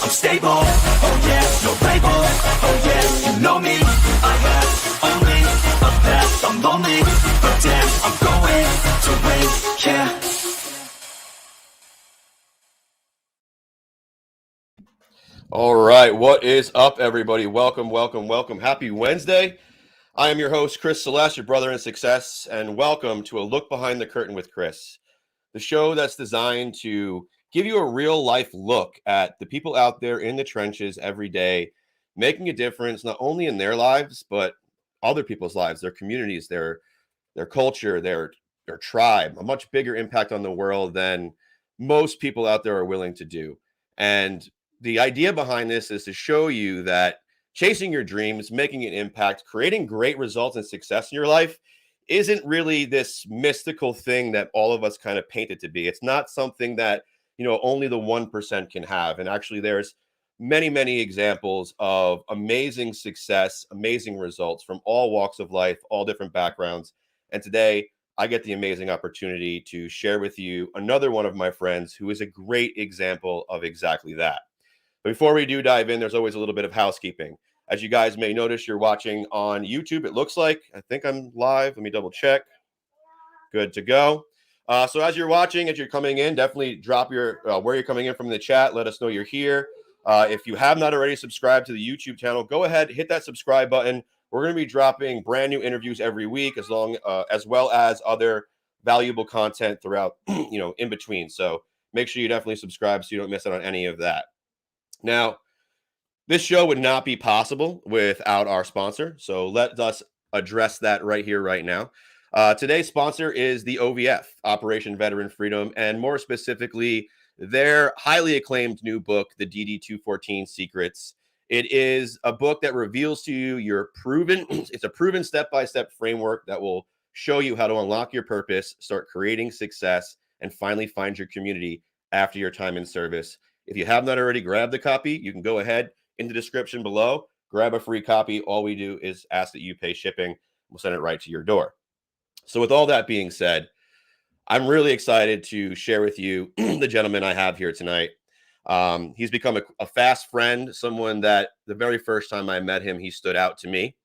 I'm stable, oh yeah, no label, oh yeah, you know me. I have only a path, I'm lonely, but damn, I'm going to win, yeah. All right, what is up, everybody? Welcome, welcome, welcome. Happy Wednesday. I am your host, Chris Celeste, your brother in success, and welcome to A Look Behind the Curtain with Chris, the show that's designed to give you a real-life look at the people out there in the trenches every day, making a difference not only in their lives, but other people's lives, their communities, their culture, their tribe, a much bigger impact on the world than most people out there are willing to do. And the idea behind this is to show you that chasing your dreams, making an impact, creating great results and success in your life isn't really this mystical thing that all of us kind of paint it to be. It's not something that, only the 1% can have. And actually, there's many, many examples of amazing success, amazing results from all walks of life, all different backgrounds. And today, I get the amazing opportunity to share with you another one of my friends who is a great example of exactly that. But before we do dive in, there's always a little bit of housekeeping. As you guys may notice, you're watching on YouTube. It looks like, I think I'm live. Let me double check. Good to go. So as you're watching, as you're coming in, definitely drop your where you're coming in from in the chat. Let us know you're here. If you have not already subscribed to the YouTube channel, go ahead, hit that subscribe button. We're going to be dropping brand new interviews every week, as well as other valuable content throughout, in between. So make sure you definitely subscribe so you don't miss out on any of that. Now, this show would not be possible without our sponsor, so let us address that right here, right now. Today's sponsor is the OVF, Operation Veteran Freedom, and more specifically, their highly acclaimed new book, The DD-214 Secrets. It is a book that reveals to you it's a proven step-by-step framework that will show you how to unlock your purpose, start creating success, and finally find your community after your time in service. If you have not already grabbed the copy, you can go ahead in the description below, grab a free copy. All we do is ask that you pay shipping. We'll send it right to your door. So with all that being said, I'm really excited to share with you the gentleman I have here tonight. He's become a fast friend, someone that the very first time I met him, he stood out to me.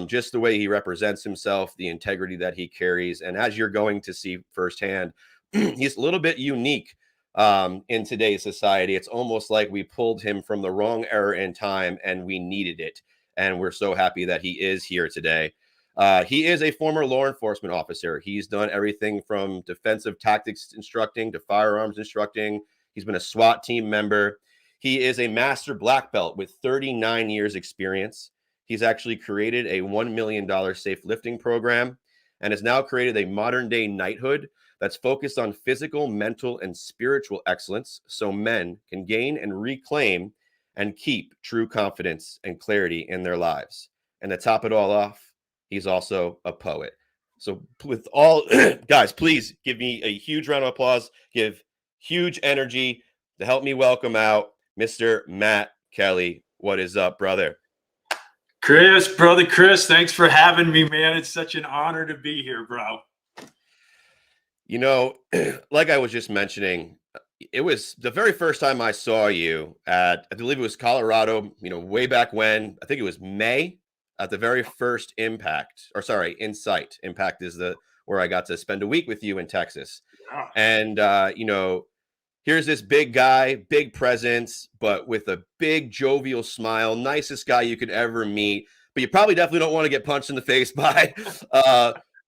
Just the way he represents himself, the integrity that he carries. And as you're going to see firsthand, he's a little bit unique in today's society. It's almost like we pulled him from the wrong era in time and we needed it. And we're so happy that he is here today. He is a former law enforcement officer. He's done everything from defensive tactics instructing to firearms instructing. He's been a SWAT team member. He is a master black belt with 39 years experience. He's actually created a $1 million safe lifting program and has now created a modern day knighthood that's focused on physical, mental, and spiritual excellence so men can gain and reclaim and keep true confidence and clarity in their lives. And to top it all off, he's also a poet. So with all, guys, please give me a huge round of applause. Give huge energy to help me welcome out Mr. Matt Kelly. What is up, brother? Brother Chris, thanks for having me, man. It's such an honor to be here, bro. Like I was just mentioning, it was the very first time I saw you at, I believe it was Colorado, way back when. I think it was May at the very first Insight. Impact is where I got to spend a week with you in Texas. Yeah. And, here's this big guy, big presence, but with a big jovial smile, nicest guy you could ever meet. But you probably definitely don't want to get punched in the face by.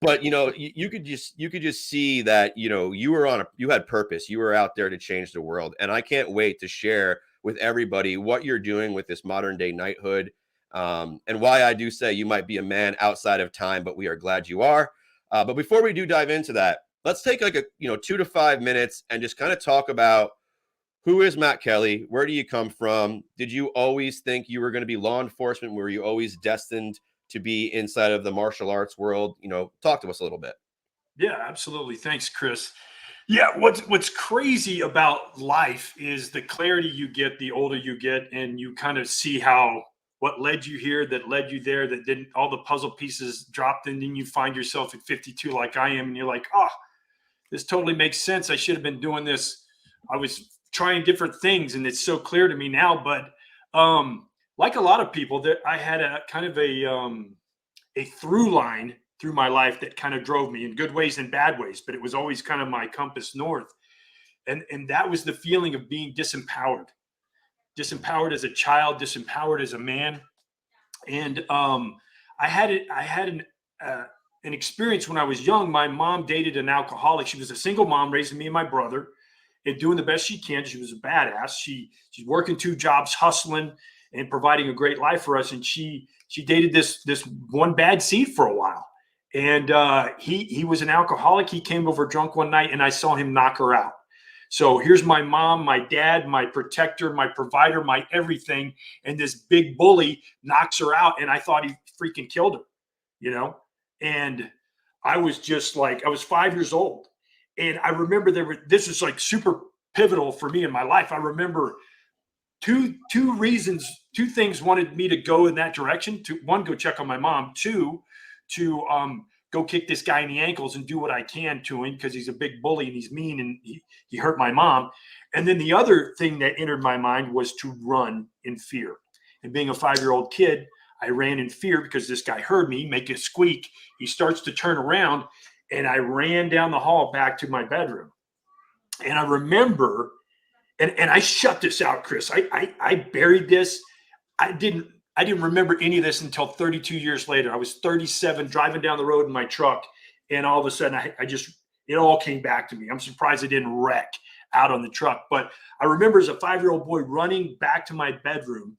But you could just see that you had purpose. You were out there to change the world, and I can't wait to share with everybody what you're doing with this modern day knighthood, and why I do say you might be a man outside of time, but we are glad you are. But before we do dive into that, let's take like 2 to 5 minutes and just kind of talk about who is Matt Kelly. Where do you come from? Did you always think you were going to be law enforcement? Were you always destined to be inside of the martial arts world? Talk to us a little bit. Yeah, absolutely. Thanks, Chris. Yeah, what's crazy about life is the clarity you get the older you get, and you kind of see what led you here, that led you there, that didn't, all the puzzle pieces dropped, and then you find yourself at 52 like I am, and you're like, this totally makes sense. I should have been doing this. I was trying different things, and it's so clear to me now. But like a lot of people, that I had a kind of a through line through my life that kind of drove me in good ways and bad ways, but it was always kind of my compass north. And that was the feeling of being disempowered as a child, disempowered as a man. And I had an experience when I was young. My mom dated an alcoholic. She was a single mom raising me and my brother and doing the best she can. She was a badass. She's working 2 jobs, hustling and providing a great life for us. And she dated this one bad seed for a while. And he was an alcoholic. He came over drunk one night and I saw him knock her out. So here's my mom, my dad, my protector, my provider, my everything. And this big bully knocks her out. And I thought he freaking killed her, And I was just like, I was 5 years old. And I remember this was like super pivotal for me in my life. I remember two things wanted me to go in that direction. One, go check on my mom. 2, to go kick this guy in the ankles and do what I can to him because he's a big bully and he's mean and he hurt my mom. And then the other thing that entered my mind was to run in fear. And being a 5-year-old kid, I ran in fear because this guy heard me make a squeak. He starts to turn around and I ran down the hall back to my bedroom. And I remember, and I shut this out, Chris. I buried this. I didn't remember any of this until 32 years later. I was 37 driving down the road in my truck. And all of a sudden it all came back to me. I'm surprised I didn't wreck out on the truck. But I remember as a 5-year-old boy running back to my bedroom.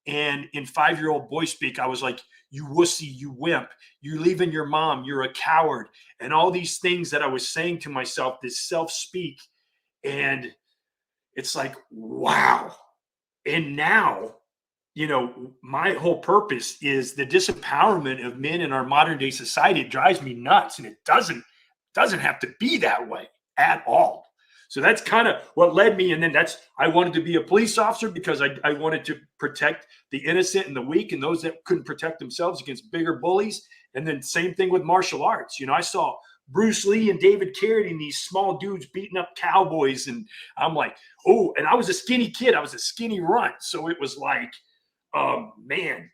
And in 5-year-old boy speak, I was like, you wussy, you wimp, you're leaving your mom, you're a coward. And all these things that I was saying to myself, this self-speak. And it's like, wow. And now, my whole purpose is the disempowerment of men in our modern day society. It drives me nuts. And it doesn't have to be that way at all. So that's kind of what led me. And then I wanted to be a police officer because I wanted to protect the innocent and the weak and those that couldn't protect themselves against bigger bullies. And then same thing with martial arts. I saw Bruce Lee and David Carradine, these small dudes beating up cowboys. And I'm like, oh, and I was a skinny kid. I was a skinny runt. So it was like, man,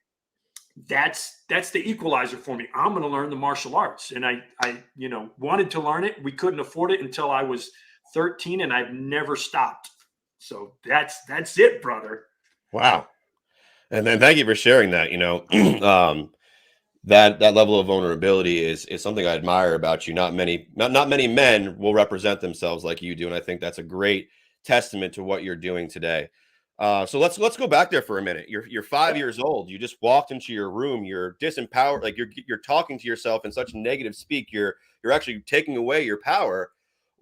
that's the equalizer for me. I'm going to learn the martial arts. And I wanted to learn it. We couldn't afford it until I was 13 and I've never stopped. So that's it, brother. Wow. And then thank you for sharing that. That level of vulnerability is something I admire about you. Not many men will represent themselves like you do. And I think that's a great testament to what you're doing today. So let's go back there for a minute. You're 5 years old. You just walked into your room. You're disempowered. Like you're talking to yourself in such negative speak. You're actually taking away your power.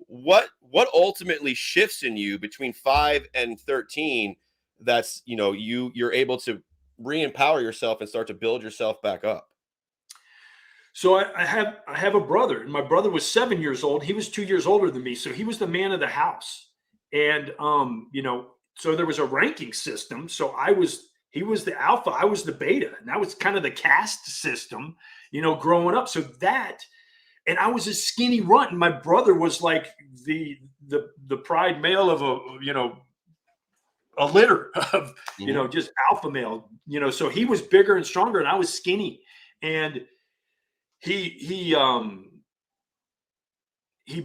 What ultimately shifts in you between 5 and 13? That's you're able to re-empower yourself and start to build yourself back up. So I have a brother, and my brother was 7 years old. He was 2 years older than me, so he was the man of the house. And so there was a ranking system. So he was the alpha, I was the beta, and that was kind of the caste system, growing up. So and I was a skinny runt, and my brother was like the pride male of a litter of just alpha male. So he was bigger and stronger, and I was skinny, and he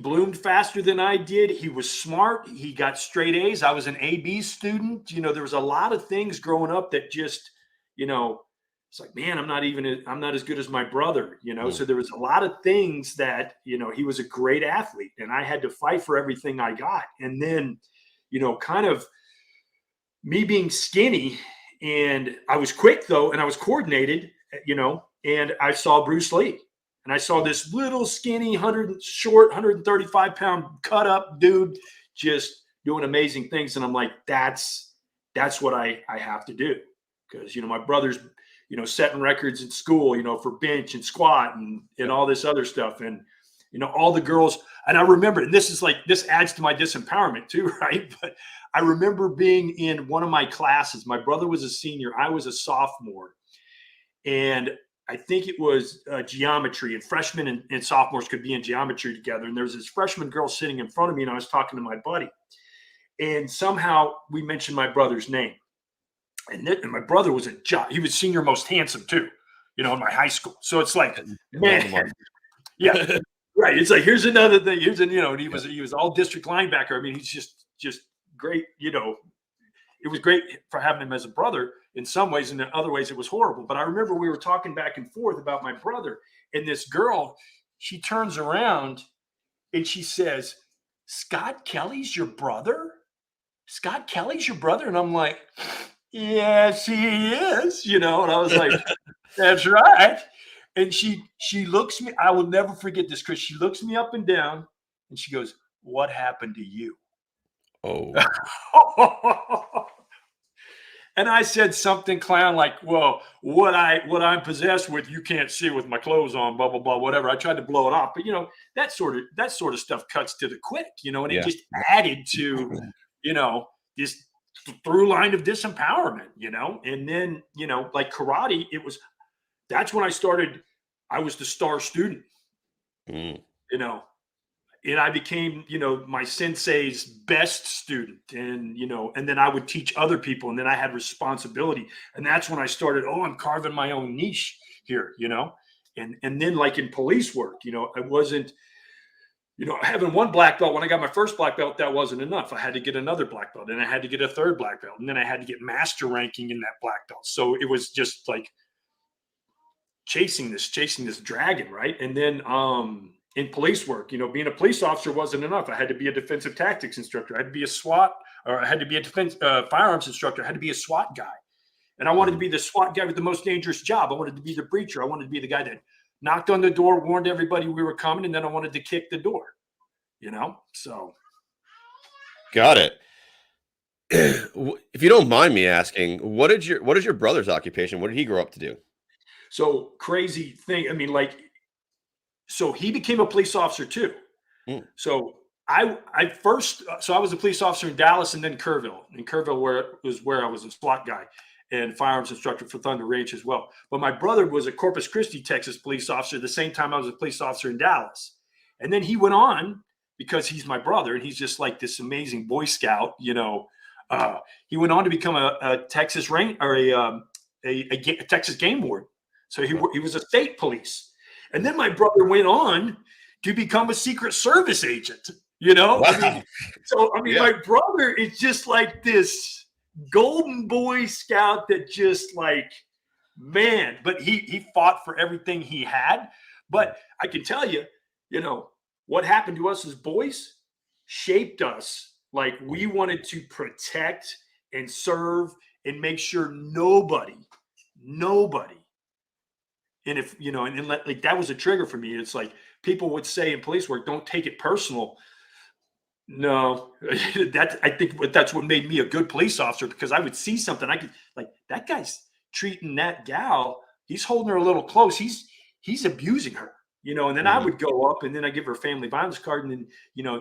bloomed faster than I did. He was smart. He got straight A's. I was an AB student. There was a lot of things growing up that just, it's like, man, I'm not as good as my brother, So there was a lot of things that, he was a great athlete and I had to fight for everything I got. And then, kind of me being skinny, and I was quick though, and I was coordinated, and I saw Bruce Lee. And I saw this little skinny 135-pound cut up dude just doing amazing things. And I'm like, that's what I have to do. Because, my brother's, setting records in school, for bench and squat and all this other stuff. And, all the girls. And I remember, and this adds to my disempowerment too, right? But I remember being in one of my classes. My brother was a senior. I was a sophomore. And I think it was geometry, and freshmen and sophomores could be in geometry together. And there was this freshman girl sitting in front of me, and I was talking to my buddy. And somehow we mentioned my brother's name. And my brother was he was senior most handsome too, in my high school. So it's like, man, yeah, right. It's like, here's another thing. And he was all district linebacker. I mean, he's just great. It was great for having him as a brother in some ways, and in other ways it was horrible. But I remember we were talking back and forth about my brother, and this girl, she turns around and she says, "Scott Kelly's your brother? Scott Kelly's your brother?" And I'm like, "Yes, he is," and I was like, "That's right." And she looks me, I will never forget this, Chris. She looks me up and down and she goes, "What happened to you?" Oh. And I said something clown like, "Well, what I'm possessed with, you can't see with my clothes on, blah, blah, blah, whatever." I tried to blow it off, but that sort of stuff cuts to the quick, and it just added to, this through line of disempowerment, and then, like karate, that's when I was the star student, and I became, my sensei's best student, and then I would teach other people, and then I had responsibility, and that's when I started, I'm carving my own niche here, and then like in police work, I wasn't, having one black belt. When I got my first black belt, that wasn't enough. I had to get another black belt, and I had to get a third black belt, and then I had to get master ranking in that black belt. So it was just like chasing this dragon, right? And then in police work, being a police officer wasn't enough. I had to be a defensive tactics instructor. I had to be a SWAT, or I had to be a firearms instructor. I had to be a SWAT guy. And I wanted to be the SWAT guy with the most dangerous job. I wanted to be the breacher. I wanted to be the guy that knocked on the door, warned everybody we were coming, and then I wanted to kick the door, so. Got it. If you don't mind me asking, what is your brother's occupation? What did he grow up to do? So crazy thing. I mean, so he became a police officer too. So I was a police officer in Dallas and then Kerrville. In Kerrville, where I was a SWAT guy and firearms instructor for Thunder Ranch as well. But my brother was a Corpus Christi, Texas police officer the same time I was a police officer in Dallas. And then he went on, because he's my brother and he's just like this amazing Boy Scout, he went on to become a Texas a Texas game warden. So he was a state police. And then my brother went on to become a Secret Service agent, Wow. My brother is just like this golden Boy Scout that just like, man, but he fought for everything he had. But I can tell you, what happened to us as boys shaped us. Like, we wanted to protect and serve and make sure nobody, and if, like that was a trigger for me. It's like people would say in police work, don't take it personal. No, I think that's what made me a good police officer, because I would see something. I could, like, that guy's treating that gal, he's holding her a little close. He's abusing her, and then I would go up and then I give her a family violence card. And then,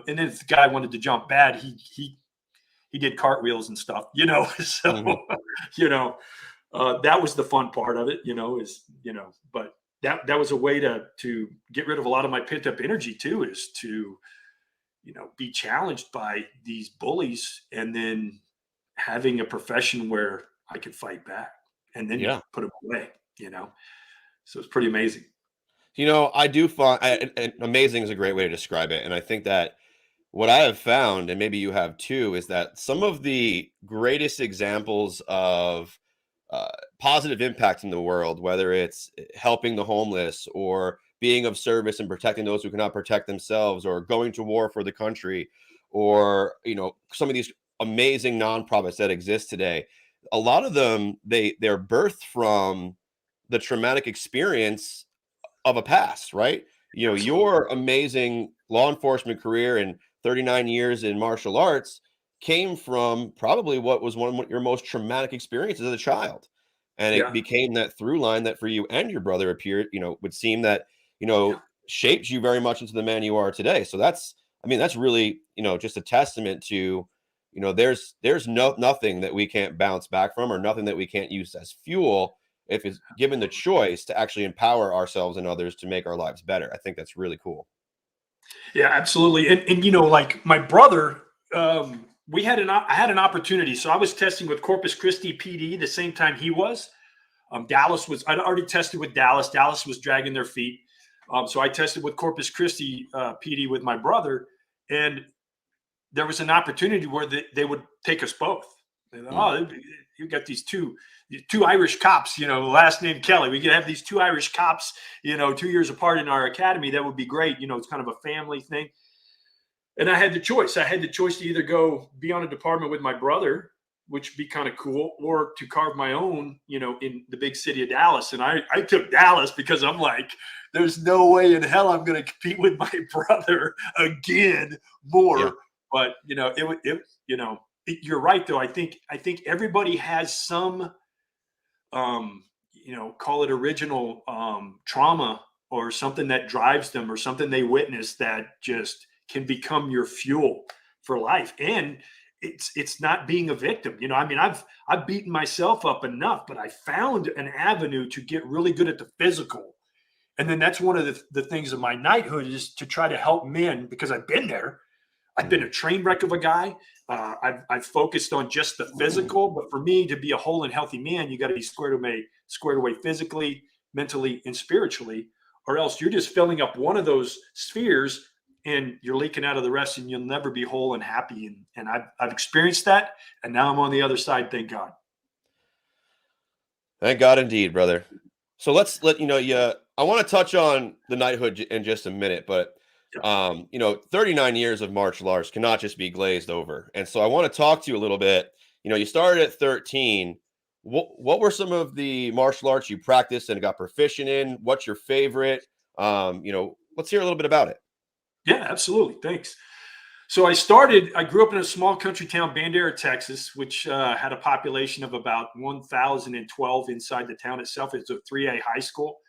and then if the guy wanted to jump bad, he did cartwheels and stuff, so, that was the fun part of it, but that was a way to get rid of a lot of my pent up energy too, is to, be challenged by these bullies and then having a profession where I could fight back and then put them away, so it's pretty amazing. I do find amazing is a great way to describe it. And I think that what I have found, and maybe you have too, is that some of the greatest examples of positive impact in the world, whether it's helping the homeless or being of service and protecting those who cannot protect themselves, or going to war for the country, or, some of these amazing nonprofits that exist today, a lot of them, they're birthed from the traumatic experience of a past, right? Your amazing law enforcement career and 39 years in martial arts came from probably what was one of your most traumatic experiences as a child. And it became that through line that for you and your brother would seem that, shaped you very much into the man you are today. So that's really, just a testament to, there's nothing that we can't bounce back from, or nothing that we can't use as fuel if it's given the choice to actually empower ourselves and others to make our lives better. I think that's really cool. Yeah, absolutely. And like my brother, I had an opportunity. So I was testing with Corpus Christi PD the same time he was. I'd already tested with Dallas. Dallas was dragging their feet. So I tested with Corpus Christi PD with my brother, and there was an opportunity where they would take us both. Oh, you got these two Irish cops, last name Kelly. We could have these two Irish cops, 2 years apart in our academy. That would be great. It's kind of a family thing. And I had the choice. I had the choice to either go be on a department with my brother, which would be kind of cool, or to carve my own, in the big city of Dallas. And I took Dallas because I'm like, there's no way in hell I'm going to compete with my brother again more. Yeah. But, you're right, though. I think everybody has some, call it original trauma or something that drives them or something they witness that just can become your fuel for life. And it's not being a victim. I've beaten myself up enough, but I found an avenue to get really good at the physical. And then that's one of the things of my knighthood is to try to help men, because I've been there. I've been a train wreck of a guy. I've focused on just the physical, but for me to be a whole and healthy man, you got to be squared away physically, mentally, and spiritually, or else you're just filling up one of those spheres and you're leaking out of the rest, and you'll never be whole and happy. And I've experienced that, and now I'm on the other side. Thank God. Thank God, indeed, brother. So I want to touch on the knighthood in just a minute, but 39 years of martial arts cannot just be glazed over. And so I want to talk to you a little bit. You started at 13. What were some of the martial arts you practiced and got proficient in? What's your favorite? Let's hear a little bit about it. Yeah, absolutely. Thanks. So I grew up in a small country town, Bandera, Texas, which had a population of about 1,012 inside the town itself. It's a 3A high school.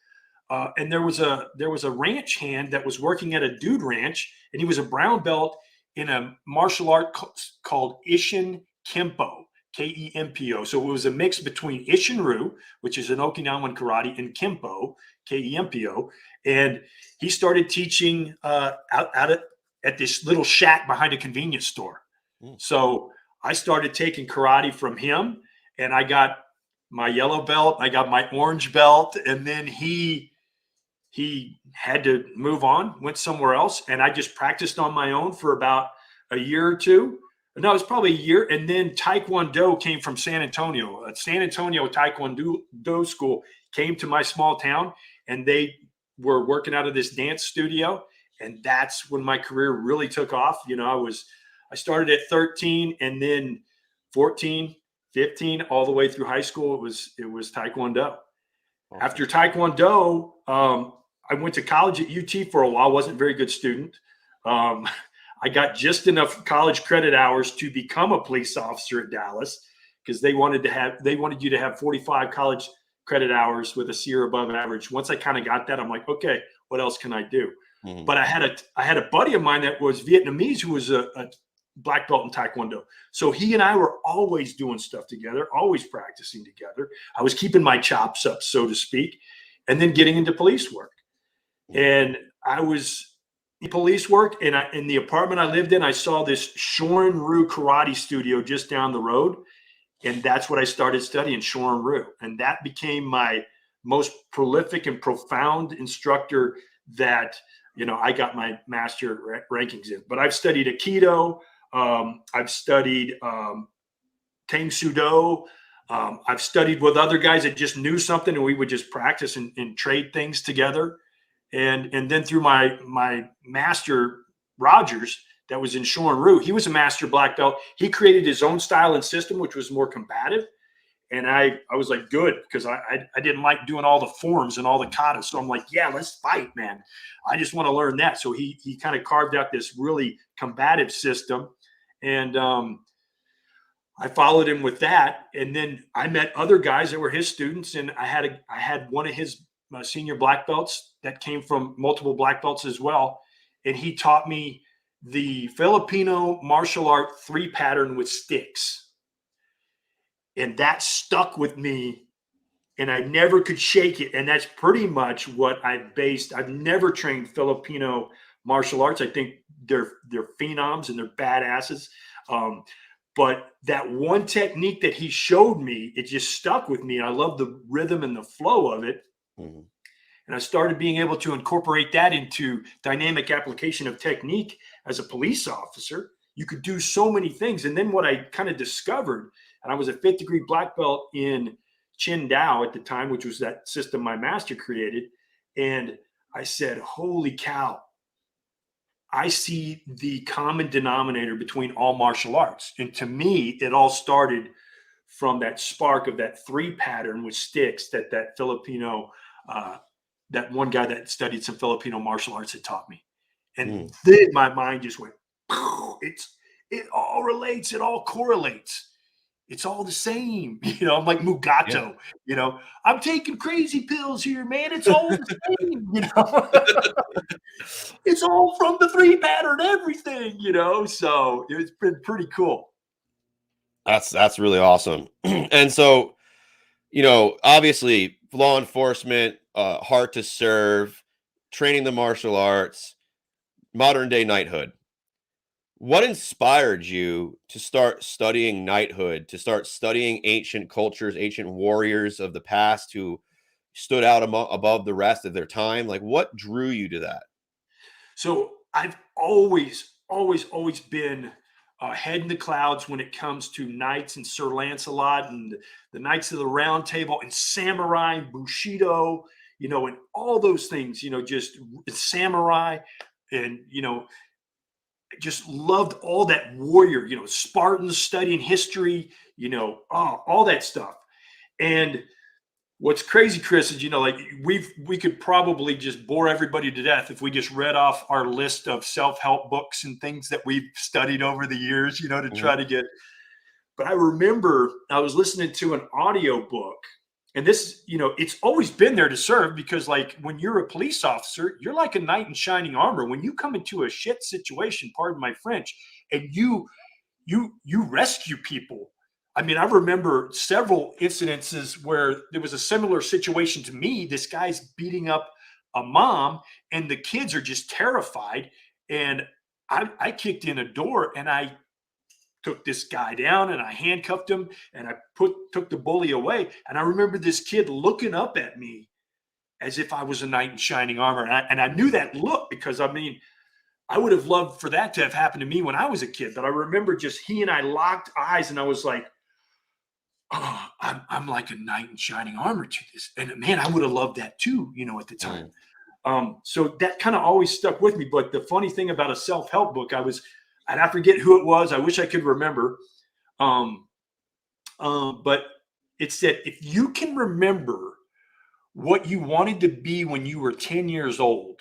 And there was a ranch hand that was working at a dude ranch, and he was a brown belt in a martial art called Ishin Kempo, Kempo. So it was a mix between Ishin-ryu, which is an Okinawan karate, and Kempo, Kempo. And he started teaching at this little shack behind a convenience store. So I started taking karate from him, and I got my yellow belt, I got my orange belt, and then he had to move on, went somewhere else, and I just practiced on my own for about a year or two. No, it was probably a year. And then Taekwondo came from San Antonio. San Antonio Taekwondo school came to my small town, and they were working out of this dance studio. And that's when my career really took off. I started at 13, and then 14, 15, all the way through high school, it was Taekwondo. Awesome. After Taekwondo, I went to college at UT for a while. Wasn't a very good student. I got just enough college credit hours to become a police officer at Dallas, because they wanted you to have 45 college credit hours with a C or above average. Once I kind of got that, I'm like, okay, what else can I do? Mm-hmm. But I had a buddy of mine that was Vietnamese who was a black belt in Taekwondo. So he and I were always doing stuff together, always practicing together. I was keeping my chops up, so to speak, and then getting into police work. And I was in police work, and in the apartment I lived in, I saw this Shorin-ryu karate studio just down the road. And that's what I started studying, Shorin-ryu. And that became my most prolific and profound instructor that, I got my master rankings in. But I've studied Aikido. I've studied Tang Soo Do. I've studied with other guys that just knew something, and we would just practice and trade things together. And then through my master, Rogers, that was in Shorin-ryu, he was a master black belt. He created his own style and system, which was more combative. And I was like, good, because I didn't like doing all the forms and all the katas. So I'm like, yeah, let's fight, man. I just want to learn that. So he kind of carved out this really combative system. And I followed him with that. And then I met other guys that were his students. And I had one of his senior black belts that came from multiple black belts as well. And he taught me the Filipino martial art 3 pattern with sticks. And that stuck with me, and I never could shake it. And that's pretty much what I've never trained Filipino martial arts. I think they're phenoms and they're badasses. But that one technique that he showed me, it just stuck with me. I love the rhythm and the flow of it. Mhm. And I started being able to incorporate that into dynamic application of technique as a police officer. You could do so many things. And then what I kind of discovered, and I was a 5th degree black belt in Chin Dao at the time, which was that system my master created. And I said, holy cow, I see the common denominator between all martial arts. And to me, it all started from that spark of that 3 pattern with sticks that Filipino, that one guy that studied some Filipino martial arts had taught me. And then my mind just went, it all relates, it all correlates. It's all the same. I'm like Mugato, I'm taking crazy pills here, man. It's all the same. It's all from the 3 pattern, everything, so it's been pretty cool. That's really awesome. And so, obviously law enforcement, hard to serve, training the martial arts, modern day knighthood. What inspired you to start studying knighthood, to start studying ancient cultures, ancient warriors of the past who stood out above the rest of their time? Like, what drew you to that? So I've always been head in the clouds when it comes to knights and Sir Lancelot and the Knights of the Round Table and samurai and Bushido, and all those things, just samurai and, just loved all that warrior, Spartans studying history, all that stuff. And what's crazy, Chris, is like we could probably just bore everybody to death if we just read off our list of self-help books and things that we've studied over the years, to try to get. But I remember I was listening to an audio book, and this, it's always been there to serve, because like when you're a police officer, you're like a knight in shining armor. When you come into a shit situation, pardon my French, and you rescue people. I mean, I remember several incidences where there was a similar situation to me. This guy's beating up a mom and the kids are just terrified. And I kicked in a door and I took this guy down and I handcuffed him and I took the bully away. And I remember this kid looking up at me as if I was a knight in shining armor. And I knew that look because, I mean, I would have loved for that to have happened to me when I was a kid. But I remember just he and I locked eyes and I was like, oh, I'm like a knight in shining armor to this. And man, I would have loved that too, at the time. So that kind of always stuck with me. But the funny thing about a self-help book, and I forget who it was. I wish I could remember. But it said, if you can remember what you wanted to be when you were 10 years old,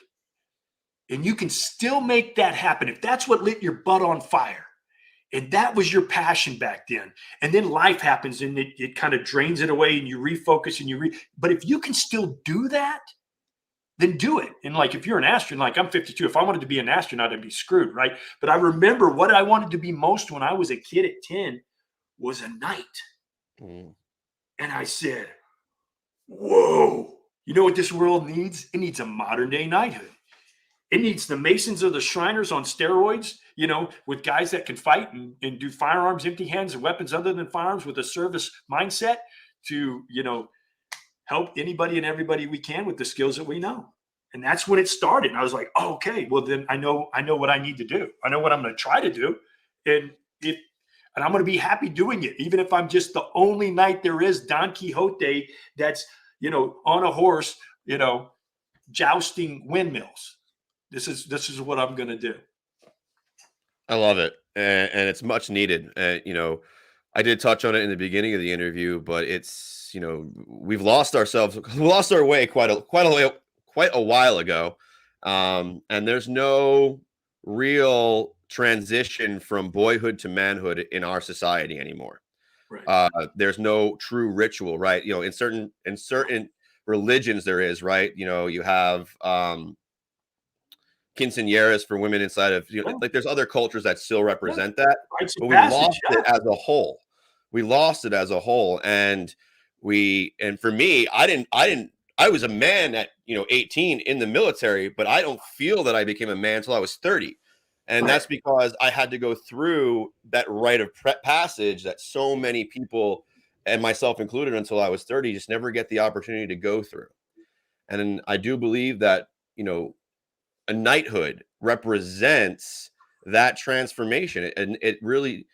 and you can still make that happen, if that's what lit your butt on fire, and that was your passion back then, and then life happens and it kind of drains it away and you refocus and but if you can still do that, then do it. And like, if you're an astronaut, like I'm 52, if I wanted to be an astronaut, I'd be screwed, right? But I remember what I wanted to be most when I was a kid at 10 was a knight. And I said, whoa, you know what this world needs? It needs a modern day knighthood. It needs the Masons or the Shriners on steroids, with guys that can fight and do firearms, empty hands, and weapons other than firearms with a service mindset to, help anybody and everybody we can with the skills that we know. And that's when it started. And I was like, oh, okay, well then I know what I need to do. I know what I'm going to try to do. And I'm going to be happy doing it. Even if I'm just the only knight there is, Don Quixote, that's, on a horse, jousting windmills. This is what I'm going to do. I love it. And it's much needed. I did touch on it in the beginning of the interview, but it's, we've lost ourselves, we lost our way quite a while ago. And there's no real transition from boyhood to manhood in our society anymore. Right. There's no true ritual, right? In certain religions there is, right? You have, quinceañeras for women inside of, like there's other cultures that still represent that, but we lost it as a whole. We lost it as a whole. And for me, I was a man at, 18 in the military, but I don't feel that I became a man until I was 30. And that's because I had to go through that rite of passage that so many people, and myself included until I was 30, just never get the opportunity to go through. And I do believe that, a knighthood represents that transformation. And it really,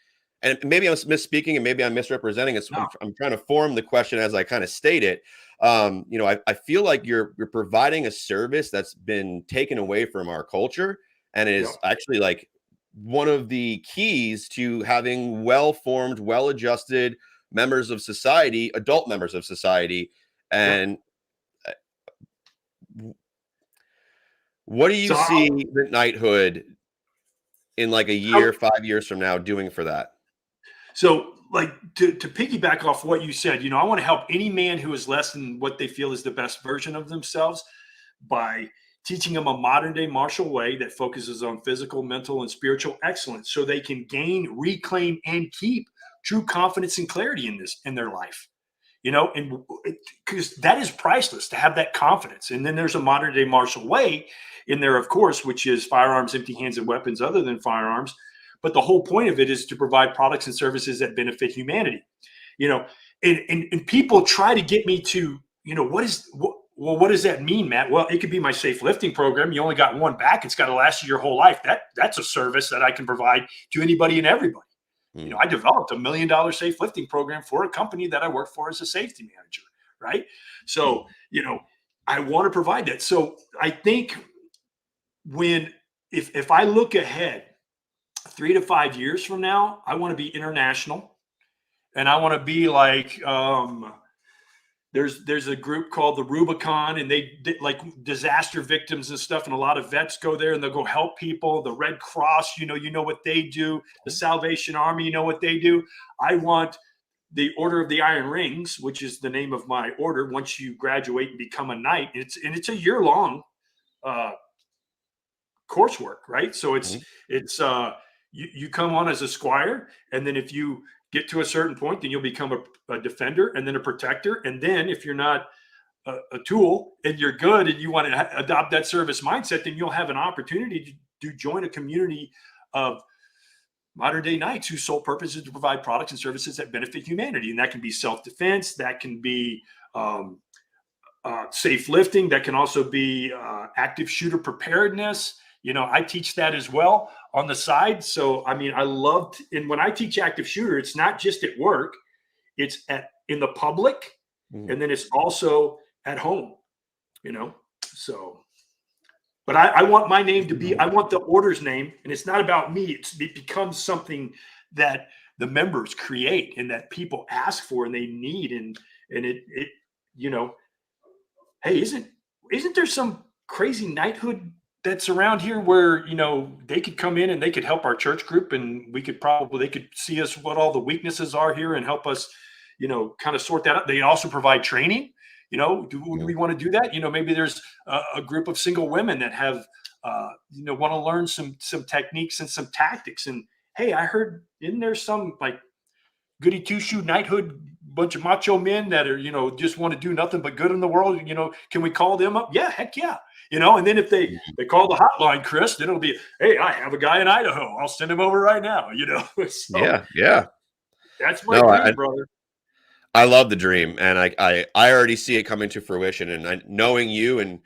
and maybe I'm misspeaking and maybe I'm misrepresenting it. So No. I'm trying to form the question as I kind of state it. I feel like you're providing a service that's been taken away from our culture, and is actually like one of the keys to having well-formed, well-adjusted members of society, adult members of society. And what do you see the knighthood in like a year, 5 years from now doing for that? So, like, to piggyback off what you said, I want to help any man who is less than what they feel is the best version of themselves by teaching them a modern day martial way that focuses on physical, mental, and spiritual excellence, so they can gain, reclaim, and keep true confidence and clarity in their life. And because that is priceless to have that confidence. And then there's a modern day martial way in there, of course, which is firearms, empty hands, and weapons other than firearms. But the whole point of it is to provide products and services that benefit humanity. And people try to get me to, what does that mean, Matt? Well, it could be my safe lifting program. You only got one back. It's got to last you your whole life. That's a service that I can provide to anybody and everybody. I developed $1 million safe lifting program for a company that I work for as a safety manager. Right. So, I want to provide that. So I think if I look ahead 3 to 5 years from now, I want to be international, and I want to be like, there's a group called the Rubicon, and they like disaster victims and stuff. And a lot of vets go there and they'll go help people. The Red Cross, you know what they do. The Salvation Army, you know what they do. I want the Order of the Iron Rings, which is the name of my order. Once you graduate and become a knight, it's a year-long coursework, right? So it's you come on as a squire, and then if you get to a certain point, then you'll become a defender, and then a protector. And then if you're not a tool and you're good and you want to adopt that service mindset, then you'll have an opportunity to join a community of modern day knights whose sole purpose is to provide products and services that benefit humanity. And that can be self-defense, that can be safe lifting, that can also be active shooter preparedness. I teach that as well on the side. So, I loved, and when I teach active shooter, it's not just at work, it's in the public, and then it's also at home, so, but I want my name to be, I want the order's name, and it's not about me. It becomes something that the members create and that people ask for and they need. And it hey, isn't there some crazy knighthood that's around here where, they could come in and they could help our church group, and they could see us, what all the weaknesses are here, and help us, kind of sort that out. They also provide training. Do we want to do that? Maybe there's a group of single women that have, want to learn some techniques and some tactics. And hey, I heard, isn't there some like goody two-shoe knighthood, bunch of macho men that are, just want to do nothing but good in the world? Can we call them up? Yeah, heck yeah. And then if they call the hotline, Chris, then it'll be, hey, I have a guy in Idaho. I'll send him over right now. So, yeah. That's my dream, brother. I love the dream, and I already see it coming to fruition. And knowing you and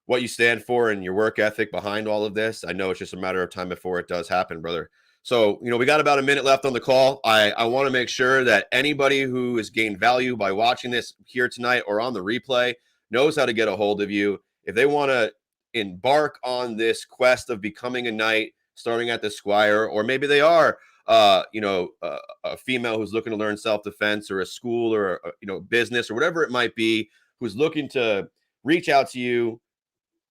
what you stand for and your work ethic behind all of this, I know it's just a matter of time before it does happen, brother. So, we got about a minute left on the call. I want to make sure that anybody who has gained value by watching this here tonight or on the replay knows how to get a hold of you. If they want to embark on this quest of becoming a knight, starting at the squire, or maybe they are, a female who's looking to learn self-defense, or a school, or business, or whatever it might be, who's looking to reach out to you,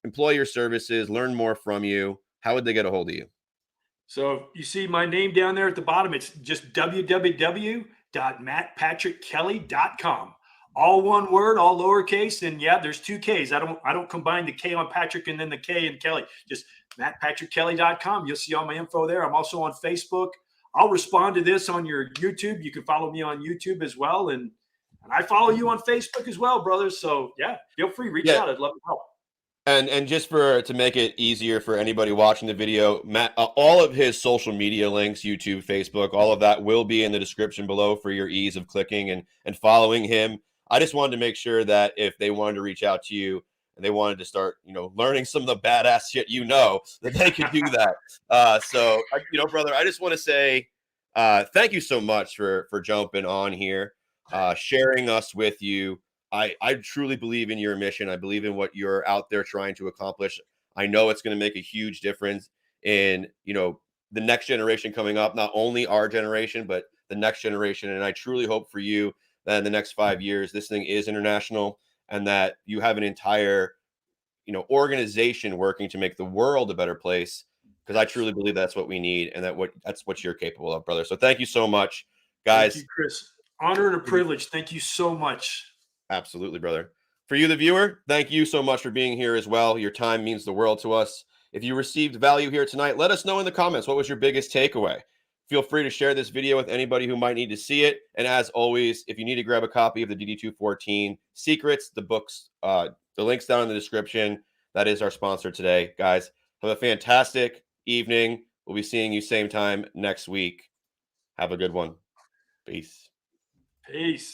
employ your services, learn more from you, how would they get a hold of you? So you see my name down there at the bottom. It's just www.mattpatrickkelly.com. All one word, all lowercase, and yeah, there's 2 Ks. I don't combine the K on Patrick and then the K in Kelly. Just mattpatrickkelly.com. You'll see all my info there. I'm also on Facebook. I'll respond to this on your YouTube. You can follow me on YouTube as well, and I follow you on Facebook as well, brother. So yeah, feel free, reach out. I'd love to help. And just to make it easier for anybody watching the video, Matt, all of his social media links, YouTube, Facebook, all of that will be in the description below for your ease of clicking and following him. I just wanted to make sure that if they wanted to reach out to you and they wanted to start, learning some of the badass shit, that they could do that. So, brother, I just want to say thank you so much for jumping on here, sharing us with you. I truly believe in your mission. I believe in what you're out there trying to accomplish. I know it's going to make a huge difference in, the next generation coming up, not only our generation, but the next generation. And I truly hope for you that in the next 5 years, this thing is international and that you have an entire, organization working to make the world a better place. Because I truly believe that's what we need and that's what you're capable of, brother. So thank you so much, guys. Thank you, Chris. Honor and a privilege. Thank you so much. Absolutely, brother. For you, the viewer, thank you so much for being here as well. Your time means the world to us. If you received value here tonight, let us know in the comments what was your biggest takeaway. Feel free to share this video with anybody who might need to see it. And as always, if you need to grab a copy of the DD214 Secrets, the books, the link's down in the description. That is our sponsor today. Guys, have a fantastic evening. We'll be seeing you same time next week. Have a good one. Peace. Peace.